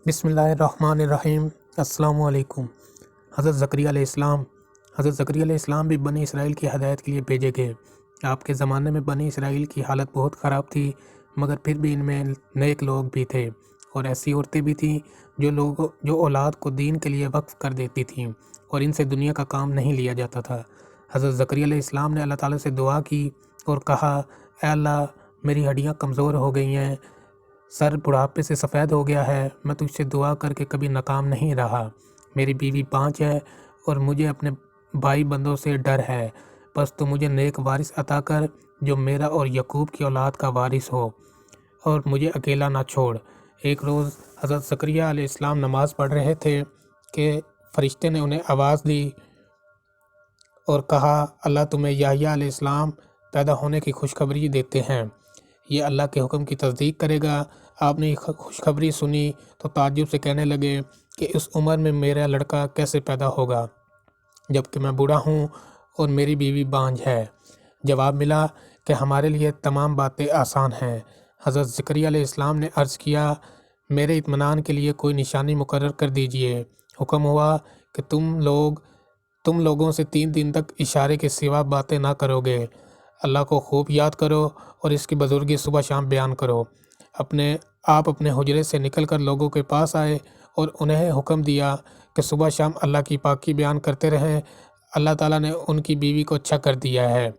بسم اللہ الرحمن الرحیم۔ السلام علیکم۔ حضرت زکریا علیہ السلام بھی بنی اسرائیل کی ہدایت کے لیے بھیجے گئے۔ آپ کے زمانے میں بنی اسرائیل کی حالت بہت خراب تھی، مگر پھر بھی ان میں نیک لوگ بھی تھے اور ایسی عورتیں بھی تھیں جو اولاد کو دین کے لیے وقف کر دیتی تھیں اور ان سے دنیا کا کام نہیں لیا جاتا تھا۔ حضرت زکریا علیہ السلام نے اللہ تعالیٰ سے دعا کی اور کہا، اے اللہ، میری ہڈیاں کمزور ہو گئی ہیں، سر بڑھاپے سے سفید ہو گیا ہے، میں تجھ سے دعا کر کے کبھی ناکام نہیں رہا، میری بیوی 5 ہے اور مجھے اپنے بھائی بندوں سے ڈر ہے، بس تو مجھے نیک وارث عطا کر جو میرا اور یعقوب کی اولاد کا وارث ہو اور مجھے اکیلا نہ چھوڑ۔ ایک روز حضرت زکریا علیہ السلام نماز پڑھ رہے تھے کہ فرشتے نے انہیں آواز دی اور کہا، اللہ تمہیں یحییٰ علیہ السلام پیدا ہونے کی خوشخبری دیتے ہیں، یہ اللہ کے حکم کی تصدیق کرے گا۔ آپ نے یہ خوشخبری سنی تو تعجب سے کہنے لگے کہ اس عمر میں میرا لڑکا کیسے پیدا ہوگا جبکہ میں بوڑھا ہوں اور میری بیوی بانجھ ہے۔ جواب ملا کہ ہمارے لیے تمام باتیں آسان ہیں۔ حضرت زکریا علیہ السلام نے عرض کیا، میرے اطمینان کے لیے کوئی نشانی مقرر کر دیجئے۔ حکم ہوا کہ تم لوگوں سے 3 دن تک اشارے کے سوا باتیں نہ کرو گے، اللہ کو خوب یاد کرو اور اس کی بزرگی صبح شام بیان کرو۔ آپ اپنے حجرے سے نکل کر لوگوں کے پاس آئے اور انہیں حکم دیا کہ صبح شام اللہ کی پاکی بیان کرتے رہیں، اللہ تعالیٰ نے ان کی بیوی کو اچھا کر دیا ہے۔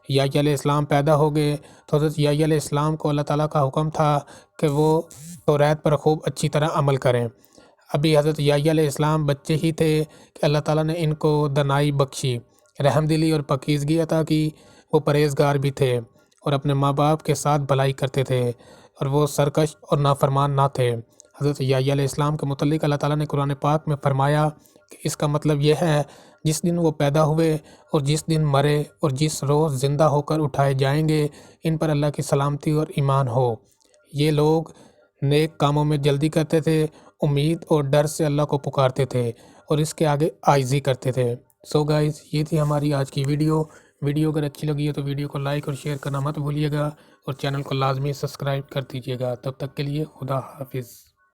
یحییٰ علیہ السلام پیدا ہو گئے تو حضرت یحییٰ علیہ السلام کو اللہ تعالیٰ کا حکم تھا کہ وہ توریت پر خوب اچھی طرح عمل کریں۔ ابھی حضرت یحییٰ علیہ السلام بچے ہی تھے کہ اللہ تعالیٰ نے ان کو دانائی بخشی، رحم دلی اور پاکیزگی عطا کی۔ وہ پرہیزگار بھی تھے اور اپنے ماں باپ کے ساتھ بھلائی کرتے تھے اور وہ سرکش اور نافرمان نہ تھے۔ حضرت یحییٰ علیہ السلام کے متعلق اللہ تعالیٰ نے قرآن پاک میں فرمایا کہ اس کا مطلب یہ ہے، جس دن وہ پیدا ہوئے اور جس دن مرے اور جس روز زندہ ہو کر اٹھائے جائیں گے، ان پر اللہ کی سلامتی اور ایمان ہو۔ یہ لوگ نیک کاموں میں جلدی کرتے تھے، امید اور ڈر سے اللہ کو پکارتے تھے اور اس کے آگے عاجزی کرتے تھے۔ سو گائز، یہ تھی ہماری آج کی ویڈیو اگر اچھی لگی ہے تو ویڈیو کو لائک اور شیئر کرنا مت بھولیے گا اور چینل کو لازمی سبسکرائب کر دیجیے گا۔ تب تک کے لیے خدا حافظ۔